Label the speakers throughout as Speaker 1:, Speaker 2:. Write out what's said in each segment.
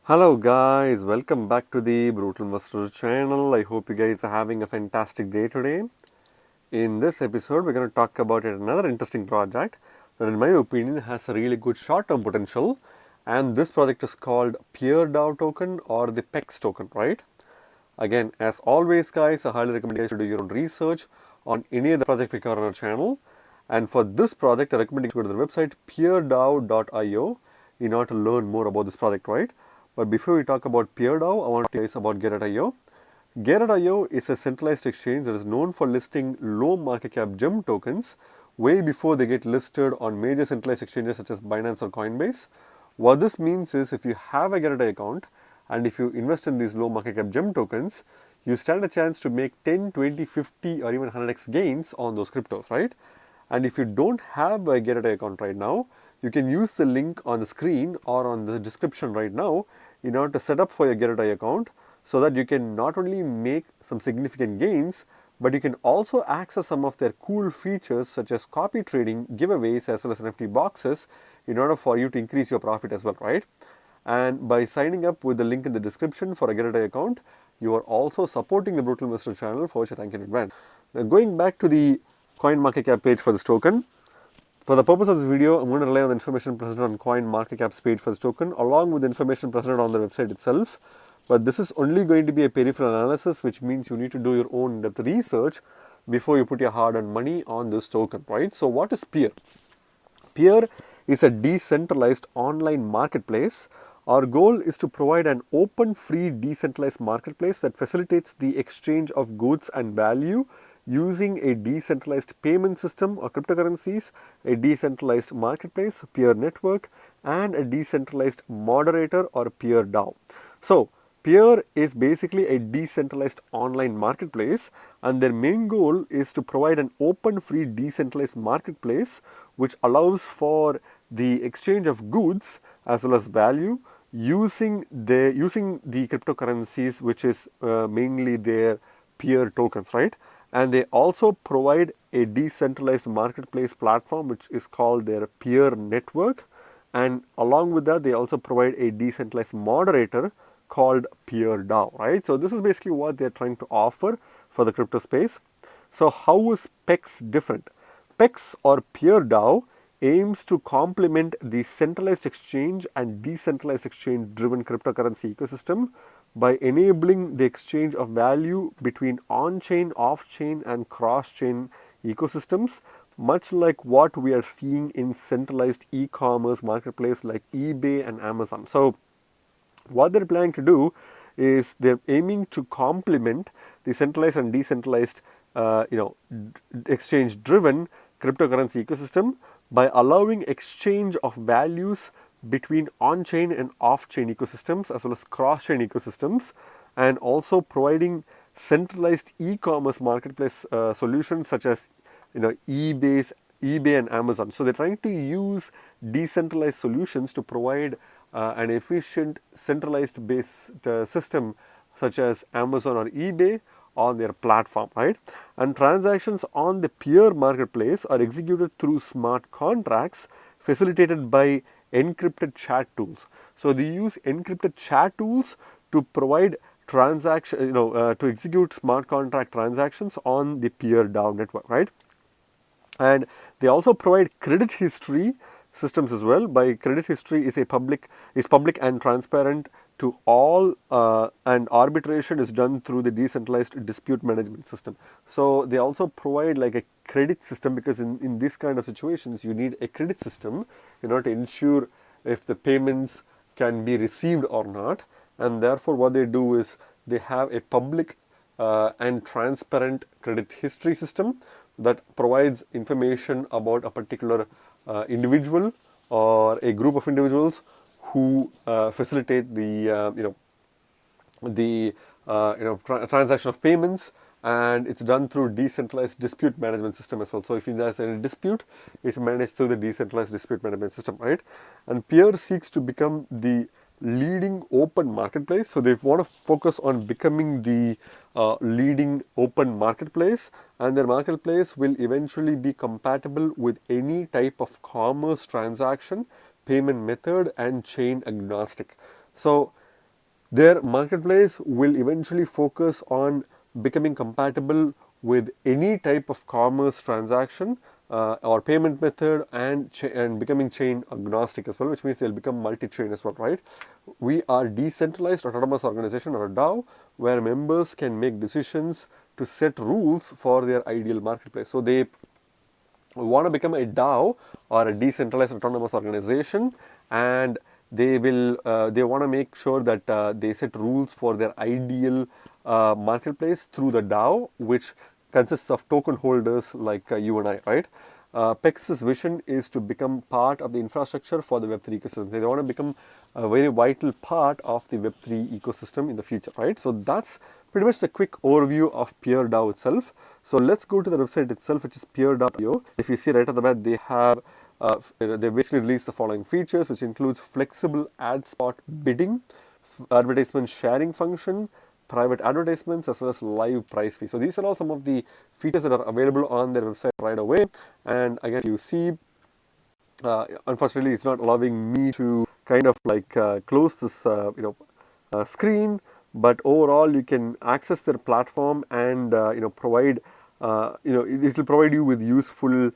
Speaker 1: Hello guys, welcome back to the Brutal Investor channel. I hope you guys are having a fantastic day today. In this episode, we're going to talk about another interesting project that in my opinion has a really good short-term potential, and this project is called PearDAO token or the PEX token, right? Again, as always guys, I highly recommend you guys to do your own research on any of the project we cover on our channel. And for this project, I recommend you go to the website peardao.io in order to learn more about this project, right? But before we talk about PearDAO, I want to tell you guys about Gateio. Gateio is a centralized exchange that is known for listing low market cap gem tokens way before they get listed on major centralized exchanges such as Binance or Coinbase. What this means is if you have a Gateio account and if you invest in these low market cap gem tokens, you stand a chance to make 10, 20, 50 or even 100x gains on those cryptos, right? And if you don't have a Gateio account right now, you can use the link on the screen or on the description right now in order to set up for your Gateio account so that you can not only make some significant gains, but you can also access some of their cool features such as copy trading, giveaways, as well as NFT boxes in order for you to increase your profit as well, right? And by signing up with the link in the description for a Gateio account, you are also supporting the Brutal Investor channel, for which I thank you in advance. Now, going back to the CoinMarketCap page for this token, for the purpose of this video, I'm going to rely on the information presented on CoinMarketCap's page for this token, along with the information presented on the website itself. But this is only going to be a peripheral analysis, which means you need to do your own in-depth research before you put your hard-earned money on this token, right? So what is Peer? Peer is a decentralized online marketplace. Our goal is to provide an open, free, decentralized marketplace that facilitates the exchange of goods and value using a decentralized payment system or cryptocurrencies, a decentralized marketplace, peer network, and a decentralized moderator or PearDAO. So, Peer is basically a decentralized online marketplace, and their main goal is to provide an open, free, decentralized marketplace which allows for the exchange of goods as well as value using the cryptocurrencies, which is mainly their peer tokens, right? And they also provide a decentralized marketplace platform which is called their peer network, and along with that they also provide a decentralized moderator called PearDAO, right? So this is basically what they're trying to offer for the crypto space. So how is PEX different? PEX or PearDAO aims to complement the centralized exchange and decentralized exchange driven cryptocurrency ecosystem by enabling the exchange of value between on-chain, off-chain and cross-chain ecosystems, much like what we are seeing in centralized e-commerce marketplace like eBay and Amazon. So what they're planning to do is they're aiming to complement the centralized and decentralized, exchange-driven cryptocurrency ecosystem by allowing exchange of values between on-chain and off-chain ecosystems as well as cross-chain ecosystems, and also providing centralized e-commerce marketplace solutions such as eBay and Amazon. So they're trying to use decentralized solutions to provide an efficient centralized based system such as Amazon or eBay on their platform, right? And transactions on the peer marketplace are executed through smart contracts facilitated by encrypted chat tools. So they use encrypted chat tools to provide to execute smart contract transactions on the PearDAO network, right? And they also provide credit history systems as well. By credit history is public and transparent to all, and arbitration is done through the decentralized dispute management system. So they also provide like a credit system, because in this kind of situations you need a credit system in order to ensure if the payments can be received or not. And therefore what they do is they have a public and transparent credit history system that provides information about a particular individual or a group of individuals who facilitate the transaction of payments, and it's done through decentralized dispute management system as well. So if there's any dispute, it's managed through the decentralized dispute management system, right? And Peer seeks to become the leading open marketplace. So they want to focus on becoming the leading open marketplace, and their marketplace will eventually be compatible with any type of commerce transaction, payment method, and chain agnostic. So Their marketplace will eventually focus on becoming compatible with any type of commerce transaction or payment method, and becoming chain agnostic as well, which means they'll become multi-chain as well, right? We are decentralized autonomous organization, or a DAO, where members can make decisions to set rules for their ideal marketplace. So they want to become a DAO, or a decentralized autonomous organization, and they want to make sure that they set rules for their ideal marketplace through the DAO, which consists of token holders like you and I, right? PEX's vision is to become part of the infrastructure for the Web3 ecosystem. They want to become a very vital part of the Web3 ecosystem in the future, right? So that's pretty much a quick overview of PearDAO itself. So let's go to the website itself, which is PearDAO. If you see right at the back, they have they basically released the following features, which includes flexible ad spot bidding, advertisement sharing function, private advertisements, as well as live price feed. So these are all some of the features that are available on their website right away. And again, you see, unfortunately, it's not allowing me to kind of like close this screen, but overall you can access their platform and provide it will provide you with useful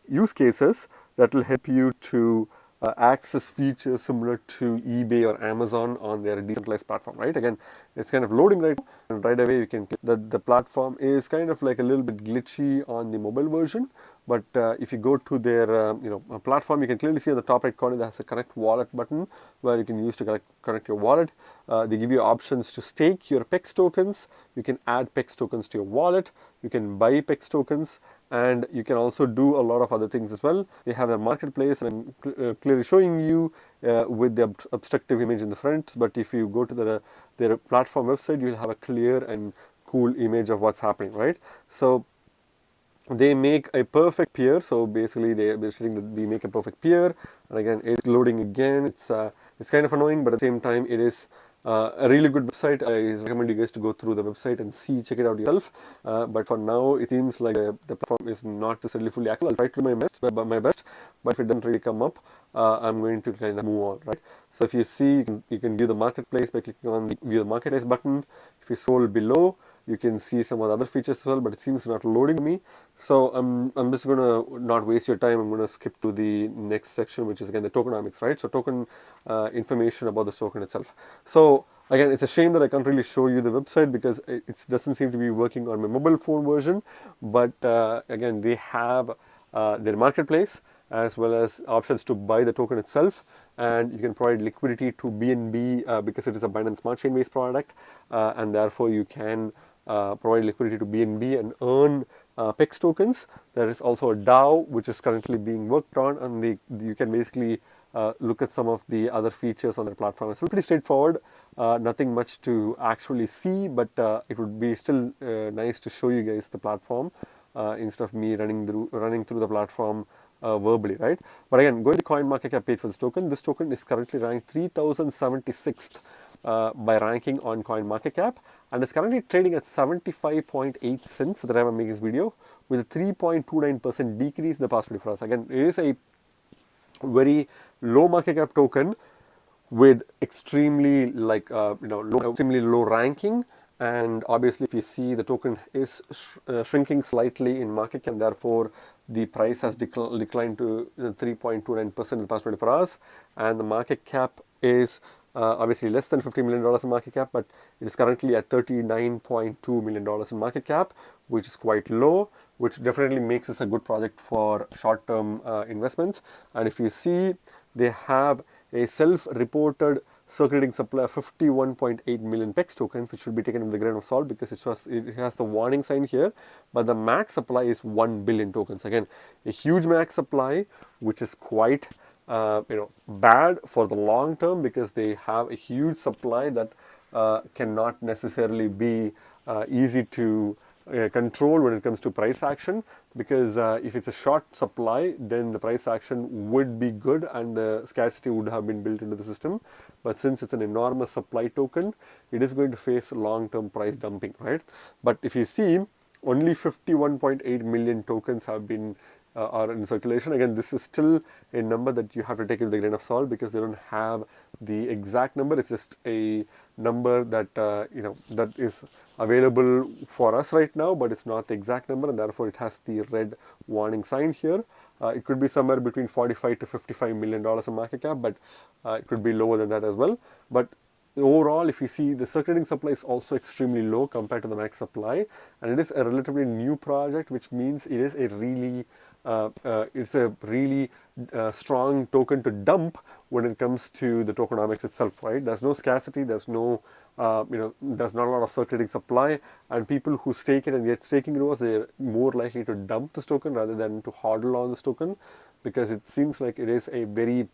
Speaker 1: use cases that will help you to access features similar to eBay or Amazon on their decentralized platform, right? Again, it's kind of loading right now, and right away you can click that. The platform is kind of like a little bit glitchy on the mobile version, but if you go to their platform, you can clearly see on the top right corner there's a connect wallet button where you can use to connect your wallet. They give you options to stake your PEX tokens. You can add PEX tokens to your wallet. You can buy PEX tokens, and you can also do a lot of other things as well. They have their marketplace, and I'm clearly showing you with the obstructive image in the front. But if you go to their platform website, you'll have a clear and cool image of what's happening, right? So they make a perfect peer. So basically they're stating that we make a perfect peer, and again it's loading again. It's kind of annoying, but at the same time it is a really good website. I recommend you guys to go through the website and check it out yourself. But for now, it seems like the platform is not necessarily fully active. I'll try to do my best, but if it doesn't really come up, I'm going to kind of move on, right? So if you see, you can view the marketplace by clicking on the view the marketplace button. If you scroll below, you can see some of the other features as well, but it seems not loading to me. So I'm just going to not waste your time. I'm going to skip to the next section, which is again the tokenomics, right? So token information about the token itself. So again, it's a shame that I can't really show you the website because it doesn't seem to be working on my mobile phone version. But again, they have their marketplace as well as options to buy the token itself, and you can provide liquidity to BNB because it is a Binance Smart Chain based product, and therefore you can provide liquidity to BNB and earn PEX tokens. There is also a DAO which is currently being worked on, and you can basically look at some of the other features on their platform. It's pretty straightforward, nothing much to actually see, but it would be still nice to show you guys the platform instead of me running through the platform verbally, right? But again, going to the CoinMarketCap page for this token is currently ranked 3076th by ranking on CoinMarketCap, and is currently trading at 75.8 cents at the time I'm making this video, with a 3.29% decrease in the past 24 hours. Again, it is a very low market cap token with extremely extremely low ranking, and obviously if you see, the token is shrinking slightly in market cap, and therefore the price has declined to 3.29% in the past 24 hours, and the market cap is obviously less than $50 million in market cap, but it is currently at $39.2 million in market cap, which is quite low, which definitely makes this a good project for short-term investments. And if you see, they have a self-reported circulating supply of 51.8 million PEX tokens, which should be taken with a grain of salt because it has the warning sign here, but the max supply is 1 billion tokens. Again, a huge max supply, which is quite bad for the long term, because they have a huge supply that cannot necessarily be easy to control when it comes to price action, because if it's a short supply, then the price action would be good and the scarcity would have been built into the system. But since it's an enormous supply token, it is going to face long-term price dumping, right? But if you see, only 51.8 million tokens have been are in circulation. Again, this is still a number that you have to take it with a grain of salt because they don't have the exact number. It's just a number that that is available for us right now, but it's not the exact number, and therefore it has the red warning sign here. It could be somewhere between 45 to 55 million dollars in market cap, but it could be lower than that as well. But overall, if you see, the circulating supply is also extremely low compared to the max supply, and it is a relatively new project, which means it is a really strong token to dump when it comes to the tokenomics itself, right? There's no scarcity, there's no there's not a lot of circulating supply, and people who stake it and get staking rewards, they're more likely to dump this token rather than to hodl on this token, because it seems like it is a very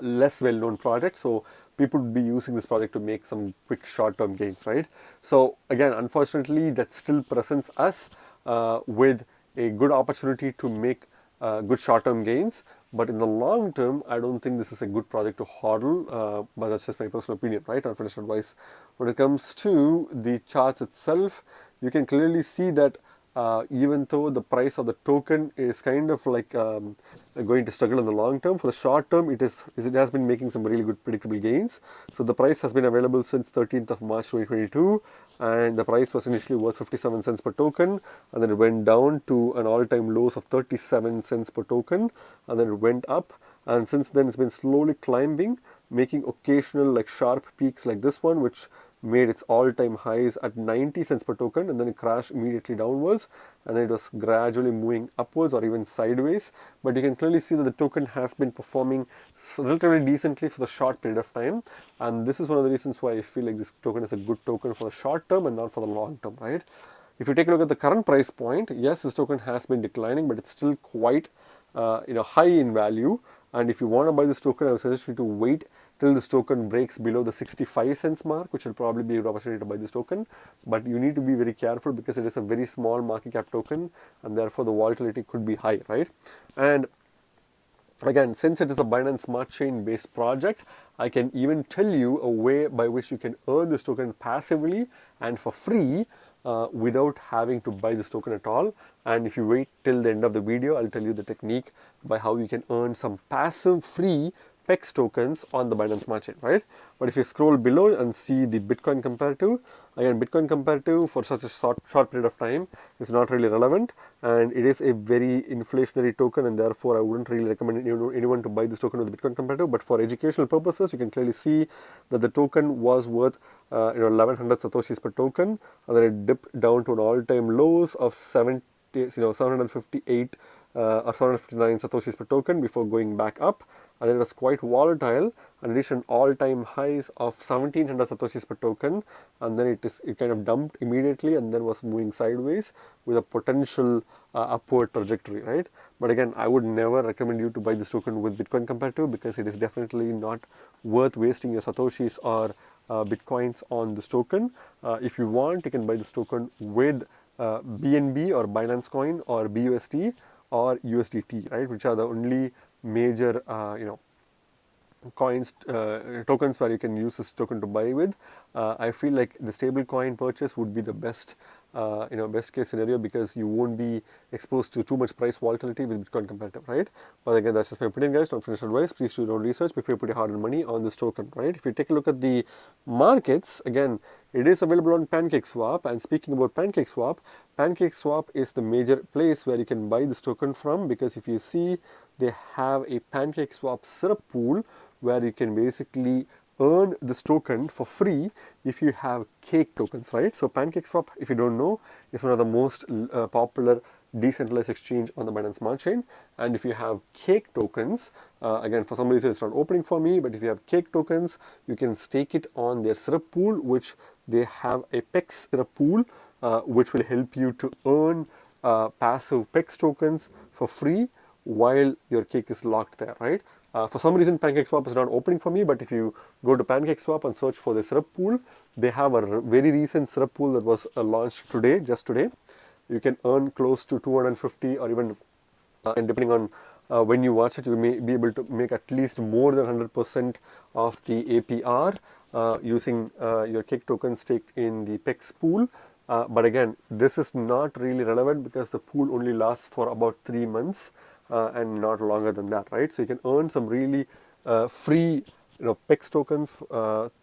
Speaker 1: less well-known project. So people would be using this project to make some quick short-term gains, right? So again, unfortunately, that still presents us with a good opportunity to make good short-term gains. But in the long term, I don't think this is a good project to hodl, but that's just my personal opinion, right? Unfinished advice. When it comes to the charts itself, you can clearly see that even though the price of the token is kind of like going to struggle in the long term, for the short term, it has been making some really good predictable gains. So the price has been available since 13th of March 2022, and the price was initially worth 57 cents per token, and then it went down to an all-time lows of 37 cents per token, and then it went up, and since then it's been slowly climbing, making occasional like sharp peaks like this one, which made its all-time highs at 90 cents per token, and then it crashed immediately downwards, and then it was gradually moving upwards or even sideways. But you can clearly see that the token has been performing relatively decently for the short period of time, and this is one of the reasons why I feel like this token is a good token for the short term and not for the long term, right? If you take a look at the current price point, yes, this token has been declining, but it's still quite high in value. And if you want to buy this token, I would suggest you to wait till this token breaks below the 65 cents mark, which will probably be an opportunity to buy this token. But you need to be very careful because it is a very small market cap token, and therefore the volatility could be high, right? And again, since it is a Binance Smart Chain based project, I can even tell you a way by which you can earn this token passively and for free without having to buy this token at all. And if you wait till the end of the video, I'll tell you the technique by how you can earn some passive free PEX tokens on the Binance Smart Chain, right? But if you scroll below and see the Bitcoin comparative, again, Bitcoin comparative for such a short period of time is not really relevant, and it is a very inflationary token, and therefore I wouldn't really recommend anyone to buy this token with the Bitcoin comparative. But for educational purposes, you can clearly see that the token was worth 1100 satoshis per token, and then it dipped down to an all-time lows of 758 or 759 satoshis per token before going back up, and then it was quite volatile and reached an all-time highs of 1700 satoshis per token, and then it kind of dumped immediately and then was moving sideways with a potential upward trajectory, right? But again, I would never recommend you to buy this token with Bitcoin comparative because it is definitely not worth wasting your satoshis or bitcoins on this token. If you want, you can buy this token with BNB or Binance Coin or BUSD or USDT, right, which are the only major coins, tokens where you can use this token to buy with. I feel like the stable coin purchase would be the best best case scenario, because you won't be exposed to too much price volatility with Bitcoin comparative, right? But again, that's just my opinion, guys. Don't finish advice. Please do your own research before you put your hard-earned money on this token, right? If you take a look at the markets, again, it is available on PancakeSwap. And speaking about PancakeSwap, PancakeSwap is the major place where you can buy this token from, because if you see, they have a PancakeSwap syrup pool where you can basically earn this token for free if you have cake tokens, right? So PancakeSwap, if you don't know, is one of the most popular decentralized exchange on the Binance Smart Chain. And if you have cake tokens, again, for some reason it's not opening for me, but if you have cake tokens, you can stake it on their syrup pool, which they have a PEX syrup pool, which will help you to earn passive PEX tokens for free while your cake is locked there, right? For some reason, PancakeSwap is not opening for me, but if you go to PancakeSwap and search for the syrup pool, they have a very recent syrup pool that was launched today, just today. You can earn close to 250 or even, and depending on when you watch it, you may be able to make at least more than 100% of the APR using your cake token staked in the PEX pool. But again, this is not really relevant because the pool only lasts for about 3 months and not longer than that, right? So you can earn some really free PEX tokens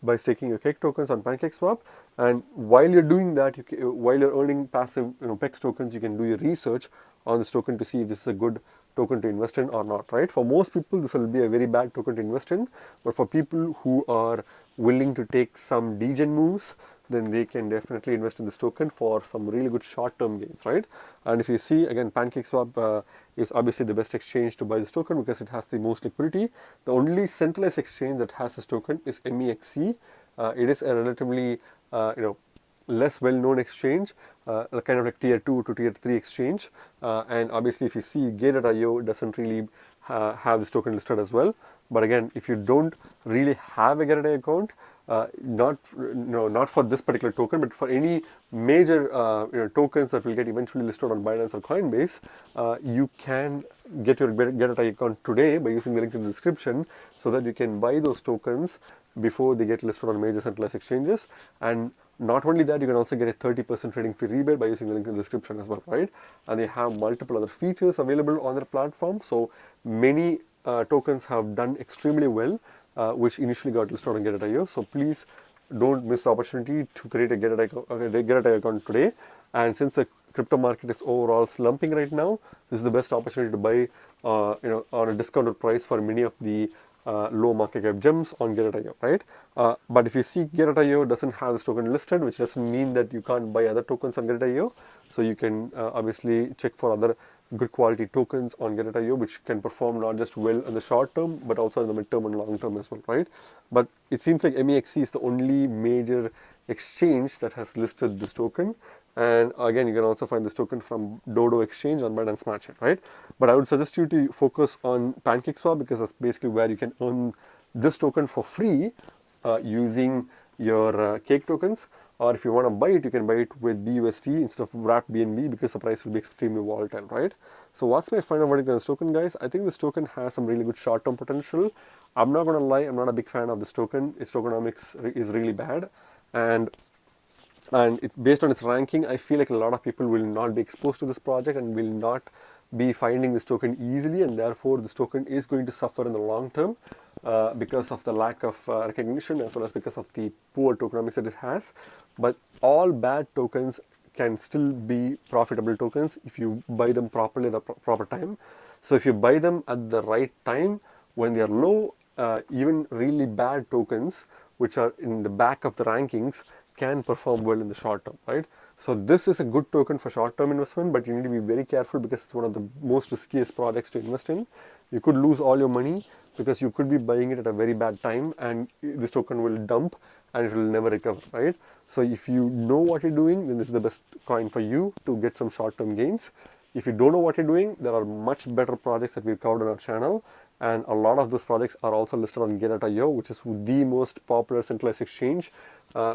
Speaker 1: by staking your cake tokens on PancakeSwap. And while you're doing that, while you're earning passive PEX tokens, you can do your research on this token to see if this is a good token to invest in or not, right? For most people, this will be a very bad token to invest in, but for people who are willing to take some degen moves, then they can definitely invest in this token for some really good short-term gains, right? And if you see, again, PancakeSwap is obviously the best exchange to buy this token because it has the most liquidity. The only centralized exchange that has this token is MEXC. It is a relatively, less well-known exchange, kind of like tier 2 to tier 3 exchange. And obviously, if you see, Gateio doesn't really have this token listed as well. But again, if you don't really have a Gateio account, not for this particular token, but for any major tokens that will get eventually listed on Binance or Coinbase, you can get your Gateio account today by using the link in the description, so that you can buy those tokens before they get listed on major centralized exchanges. And not only that, you can also get a 30% trading fee rebate by using the link in the description as well, right? And they have multiple other features available on their platform. So many tokens have done extremely well, which initially got listed on Gateio. So please don't miss the opportunity to create a Gateio account today. And since the crypto market is overall slumping right now, this is the best opportunity to buy, on a discounted price for many of the low market cap gems on Gateio, right? But if you see, Gateio doesn't have this token listed, which doesn't mean that you can't buy other tokens on Gateio. So you can obviously check for other good quality tokens on Gateio, which can perform not just well in the short term, but also in the midterm and long term as well, right? But it seems like MEXC is the only major exchange that has listed this token. And again, you can also find this token from Dodo Exchange on Binance Smart Chain, right? But I would suggest you to focus on PancakeSwap because that's basically where you can earn this token for free using your cake tokens. Or if you want to buy it, you can buy it with BUSD instead of wrapped BNB because the price will be extremely volatile, right? So what's my final verdict on this token, guys? I think this token has some really good short-term potential. I'm not going to lie, I'm not a big fan of this token. Its tokenomics is really bad. And it's based on its ranking, I feel like a lot of people will not be exposed to this project and will not be finding this token easily, and therefore this token is going to suffer in the long term because of the lack of recognition, as well as because of the poor tokenomics that it has. But all bad tokens can still be profitable tokens if you buy them properly at the proper time. So if you buy them at the right time when they are low, even really bad tokens which are in the back of the rankings can perform well in the short term, right? So this is a good token for short-term investment, but you need to be very careful because it's one of the most riskiest projects to invest in. You could lose all your money because you could be buying it at a very bad time, and this token will dump and it will never recover, right? So if you know what you're doing, then this is the best coin for you to get some short-term gains. If you don't know what you're doing, there are much better projects that we've covered on our channel, and a lot of those projects are also listed on Gateio, which is the most popular centralized exchange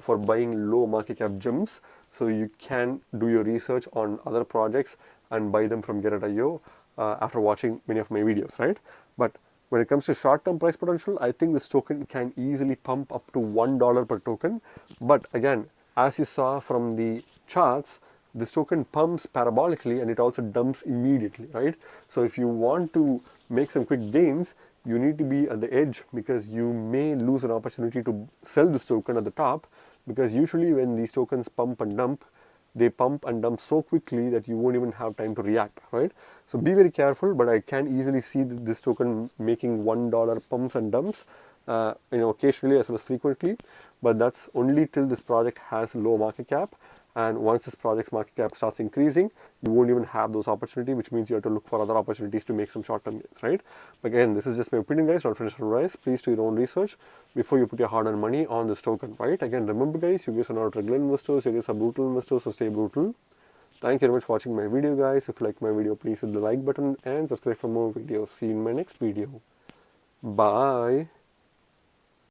Speaker 1: for buying low market cap gems. So you can do your research on other projects and buy them from Gateio after watching many of my videos, right? But when it comes to short-term price potential, I think this token can easily pump up to $1 per token. But again, as you saw from the charts, this token pumps parabolically and it also dumps immediately, right? So if you want to make some quick gains, you need to be at the edge because you may lose an opportunity to sell this token at the top, because usually when these tokens pump and dump, they pump and dump so quickly that you won't even have time to react, right? So be very careful, but I can easily see this token making $1 pumps and dumps, occasionally as well as frequently, but that's only till this project has low market cap. And once this project's market cap starts increasing, you won't even have those opportunities, which means you have to look for other opportunities to make some short-term gains, right? But again, this is just my opinion, guys, not financial advice. Please do your own research before you put your hard-earned money on this token, right? Again, remember, guys, you guys are not regular investors, you guys are brutal investors, so stay brutal. Thank you very much for watching my video, guys. If you like my video, please hit the like button and subscribe for more videos. See you in my next video. Bye.